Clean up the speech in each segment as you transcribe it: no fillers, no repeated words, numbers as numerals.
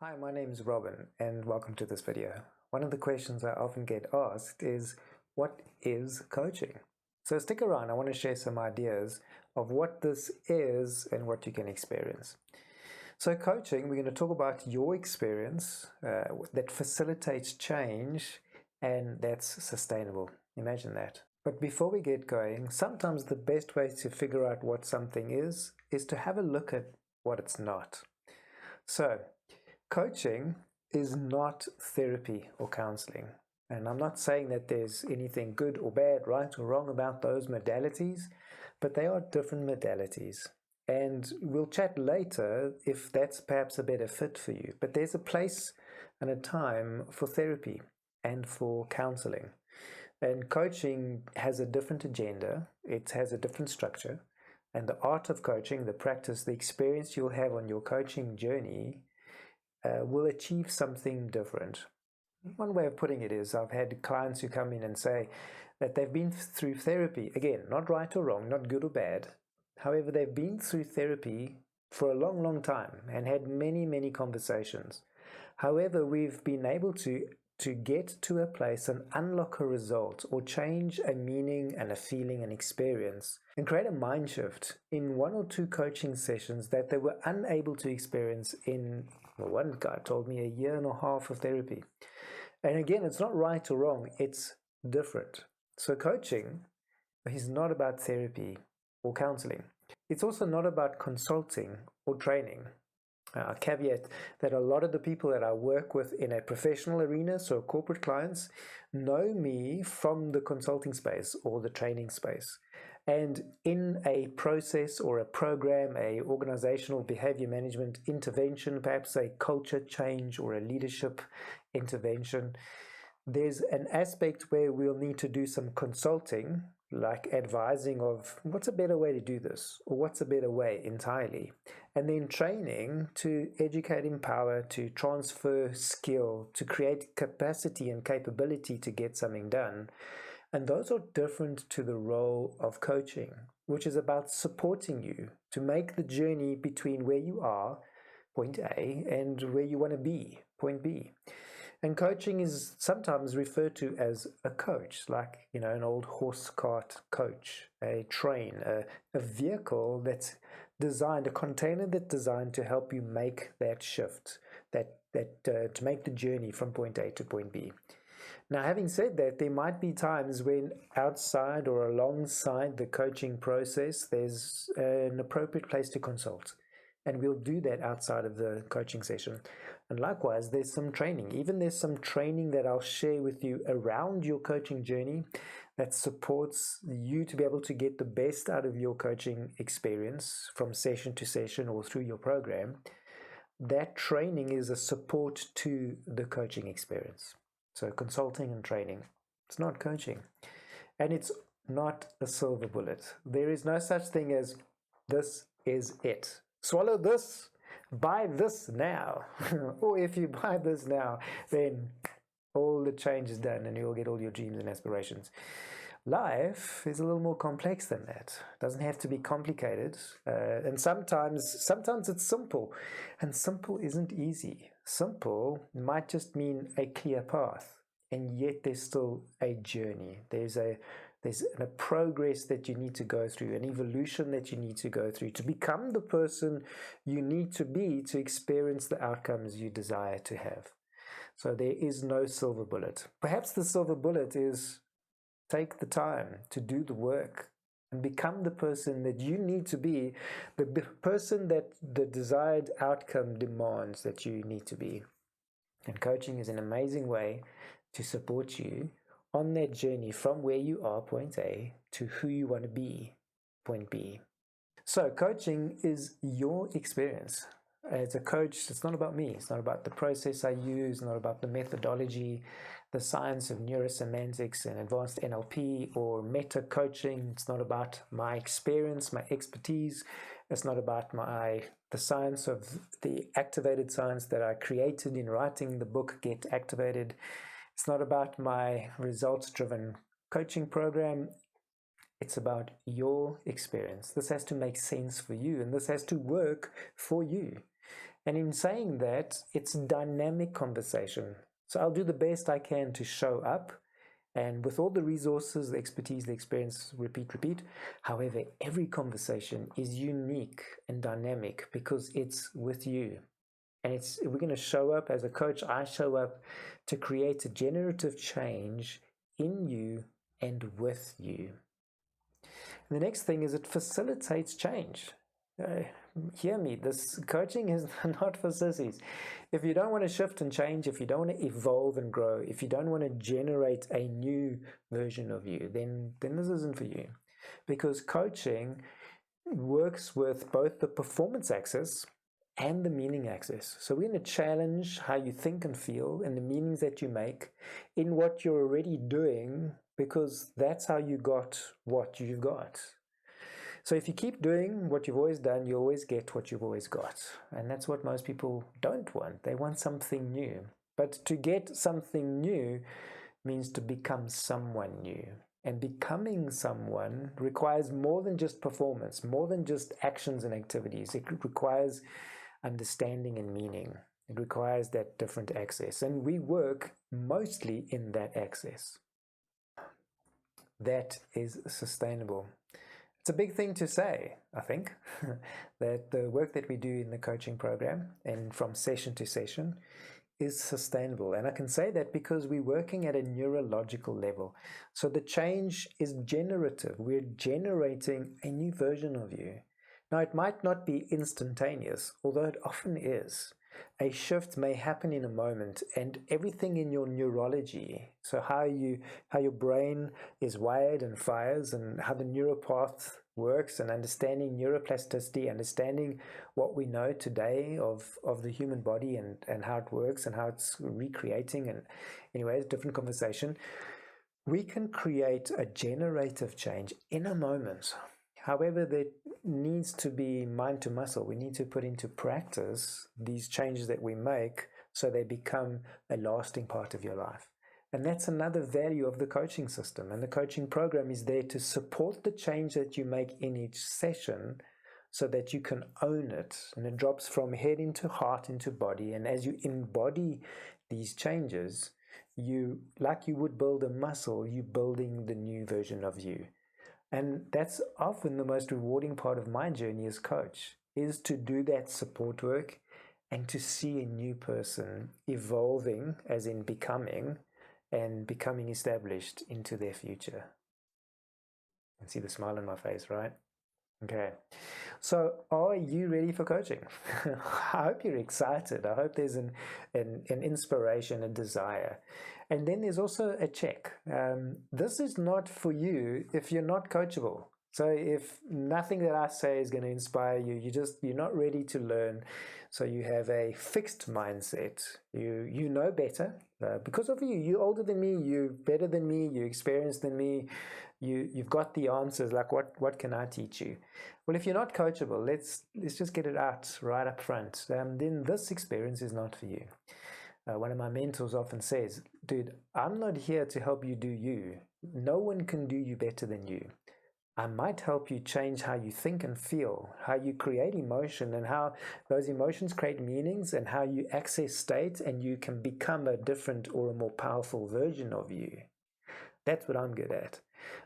Hi, my name is Robin and welcome to this video. One of the questions I often get asked is, what is coaching? So stick around, I want to share some ideas of what this is and what you can experience. So coaching, we're going to talk about your experience that facilitates change and that's sustainable. Imagine that. But before we get going, sometimes the best way to figure out what something is to have a look at what it's not. So, coaching is not therapy or counseling. And I'm not saying that there's anything good or bad, right or wrong about those modalities, but they are different modalities. And we'll chat later if that's perhaps a better fit for you. But there's a place and a time for therapy and for counseling. And coaching has a different agenda, it has a different structure. And the art of coaching, the practice, the experience you'll have on your coaching journey will achieve something different. One way of putting it is I've had clients who come in and say that they've been through therapy. Again, not right or wrong, not good or bad. However, they've been through therapy for a long, long time and had many, many conversations. However, we've been able to get to a place and unlock a result or change a meaning and a feeling and experience and create a mind shift in one or two coaching sessions that they were unable to experience in, well, one guy told me, 1.5 years of therapy. And again, it's not right or wrong, it's different. So coaching is not about therapy or counseling. It's also not about consulting or training. Caveat that a lot of the people that I work with in a professional arena, so corporate clients, know me from the consulting space or the training space. And in a process or a program, a organizational behavior management intervention, perhaps a culture change or a leadership intervention, there's an aspect where we'll need to do some consulting, like advising of what's a better way to do this, or what's a better way entirely. And then training to educate, empower, to transfer skill, to create capacity and capability to get something done. And those are different to the role of coaching, which is about supporting you to make the journey between where you are, point A, and where you want to be, point B. And coaching is sometimes referred to as a coach, like, an old horse cart coach, a train, a vehicle that's designed, a container that's designed to help you make that shift, to make the journey from point A to point B. Now, having said that, there might be times when outside or alongside the coaching process, there's an appropriate place to consult. And we'll do that outside of the coaching session. And likewise, there's some training. Even there's some training that I'll share with you around your coaching journey that supports you to be able to get the best out of your coaching experience from session to session or through your program. That training is a support to the coaching experience. So consulting and training, it's not coaching. And it's not a silver bullet. There is no such thing as this is it. Swallow this, buy this now. Or if you buy this now, then all the change is done and you'll get all your dreams and aspirations. Life is a little more complex than that. It doesn't have to be complicated. And sometimes it's simple. And simple isn't easy. Simple might just mean a clear path. And yet there's still a journey. There's a progress that you need to go through, an evolution that you need to go through to become the person you need to be to experience the outcomes you desire to have. So there is no silver bullet. Perhaps the silver bullet is take the time to do the work and become the person that you need to be, the person that the desired outcome demands that you need to be. And coaching is an amazing way to support you on that journey from where you are, point A, to who you want to be, point B. So coaching is your experience. As a coach, it's not about me. It's not about the process I use, not about the methodology, the science of neurosemantics and advanced NLP or meta coaching. It's not about my experience, my expertise. It's not about the science of the activated science that I created in writing the book, Get Activated. It's not about my results-driven coaching program. It's about your experience. This has to make sense for you, and this has to work for you. And in saying that, it's dynamic conversation. So I'll do the best I can to show up, and with all the resources, the expertise, the experience, repeat. However, every conversation is unique and dynamic because it's with you. And we're going to show up as a coach. I show up to create a generative change in you and with you. And the next thing is it facilitates change. Hear me, this coaching is not for sissies. If you don't want to shift and change, if you don't want to evolve and grow, if you don't want to generate a new version of you, then this isn't for you. Because coaching works with both the performance axis and the meaning axis. So we're going to challenge how you think and feel and the meanings that you make in what you're already doing, because that's how you got what you've got. So if you keep doing what you've always done, you always get what you've always got. And that's what most people don't want. They want something new. But to get something new means to become someone new. And becoming someone requires more than just performance, more than just actions and activities. It requires understanding and meaning. It requires that different access. And we work mostly in that access. That is sustainable. It's a big thing to say, I think, that the work that we do in the coaching program and from session to session is sustainable. And I can say that because we're working at a neurological level. So the change is generative. We're generating a new version of you. Now, it might not be instantaneous, although it often is. A shift may happen in a moment, and everything in your neurology, so how your brain is wired and fires, and how the neuropath works, and understanding neuroplasticity, understanding what we know today of the human body and how it works and how it's recreating, and anyway, it's a different conversation. We can create a generative change in a moment. However, there needs to be mind to muscle. We need to put into practice these changes that we make so they become a lasting part of your life. And that's another value of the coaching system. And the coaching program is there to support the change that you make in each session so that you can own it. And it drops from head into heart into body. And as you embody these changes, like you would build a muscle, you're building the new version of you. And that's often the most rewarding part of my journey as coach, is to do that support work and to see a new person evolving, as in becoming, and becoming established into their future. You can see the smile on my face, right? Okay. So are you ready for coaching? I hope you're excited. I hope there's an inspiration, a desire. And then there's also a check. This is not for you if you're not coachable. So if nothing that I say is going to inspire you, you're not ready to learn. So you have a fixed mindset. You know better because of you. You're older than me. You're better than me. You're experienced than me. You've got the answers. Like what can I teach you? Well, if you're not coachable, let's just get it out right up front. Then this experience is not for you. One of my mentors often says, dude, I'm not here to help you do you. No one can do you better than you. I might help you change how you think and feel, how you create emotion, and how those emotions create meanings, and how you access state, and you can become a different or a more powerful version of you. That's what I'm good at.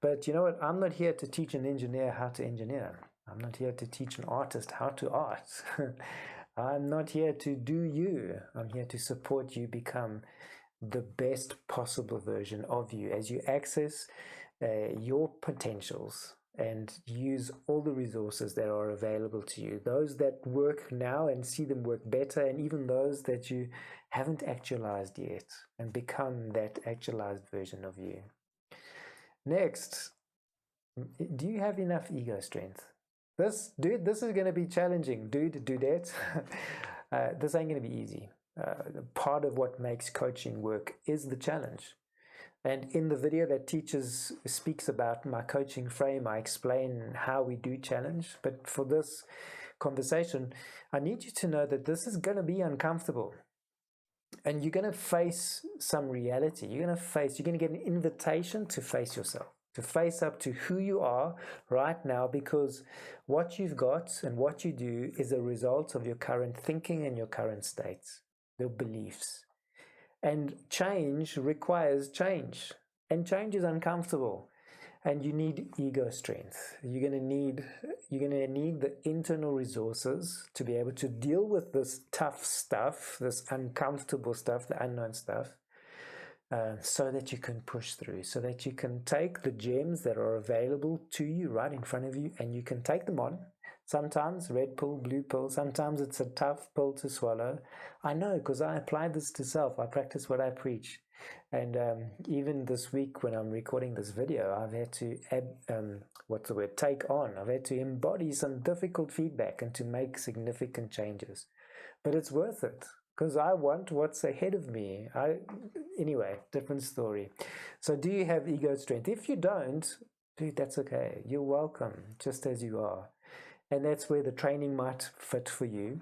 But you know what? I'm not here to teach an engineer how to engineer. I'm not here to teach an artist how to art. I'm not here to do you. I'm here to support you become the best possible version of you as you access your potentials and use all the resources that are available to you. Those that work now and see them work better, and even those that you haven't actualized yet, and become that actualized version of you. Next, do you have enough ego strength? This is going to be challenging. Dudette. This ain't going to be easy. Part of what makes coaching work is the challenge. And in the video that speaks about my coaching frame, I explain how we do challenge. But for this conversation, I need you to know that this is going to be uncomfortable. And you're going to face some reality. You're going to get an invitation to face yourself. to face up to who you are right now, because what you've got and what you do is a result of your current thinking and your current states, your beliefs. And change requires change, and change is uncomfortable. And you need ego strength. You're gonna need the internal resources to be able to deal with this tough stuff, this uncomfortable stuff, the unknown stuff, so that you can push through, so that you can take the gems that are available to you right in front of you, and you can take them on. Sometimes red pill, blue pill, sometimes it's a tough pill to swallow. I know, because I apply this to self. I practice what I preach. And even this week when I'm recording this video, I've had to take on. I've had to embody some difficult feedback and to make significant changes. But it's worth it, because I want what's ahead of me. Anyway, different story. So do you have ego strength? If you don't, dude, that's okay. You're welcome, just as you are. And that's where the training might fit for you.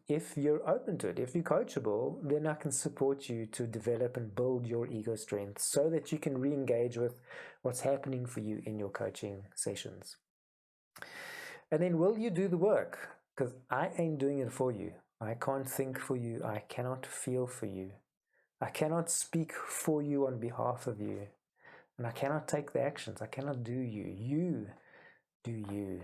If you're open to it, if you're coachable, then I can support you to develop and build your ego strength so that you can re-engage with what's happening for you in your coaching sessions. And then will you do the work? Because I ain't doing it for you. I can't think for you. I cannot feel for you. I cannot speak for you on behalf of you. And I cannot take the actions. I cannot do you. You do you.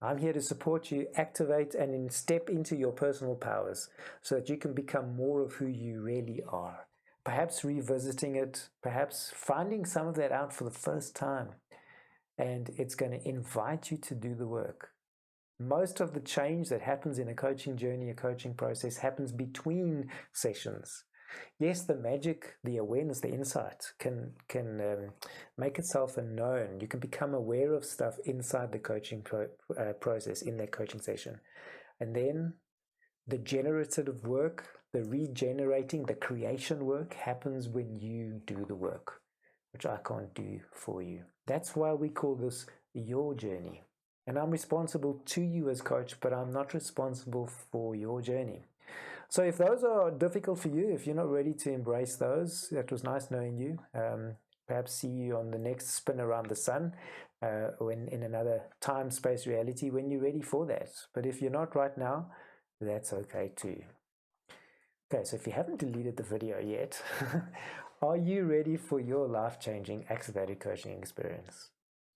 I'm here to support you, activate, and then step into your personal powers so that you can become more of who you really are. Perhaps revisiting it, perhaps finding some of that out for the first time. And it's going to invite you to do the work. Most of the change that happens in a coaching journey, a coaching process, happens between sessions. Yes, the magic, the awareness, the insight can make itself known. You can become aware of stuff inside the coaching process, in that coaching session. And then the generative work, the regenerating, the creation work happens when you do the work, which I can't do for you. That's why we call this your journey. And I'm responsible to you as coach, but I'm not responsible for your journey. So if those are difficult for you, if you're not ready to embrace those, it was nice knowing you. Perhaps see you on the next spin around the sun, when in another time, space, reality, when you're ready for that. But if you're not right now, that's okay too. Okay, so if you haven't deleted the video yet, are you ready for your life-changing activated coaching experience?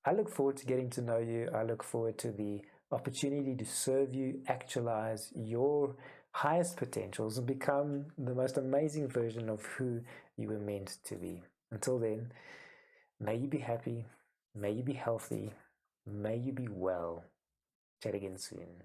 I look forward to getting to know you. I look forward to the opportunity to serve you, actualize your highest potentials, and become the most amazing version of who you were meant to be. Until then, may you be happy, may you be healthy, may you be well. Chat again soon.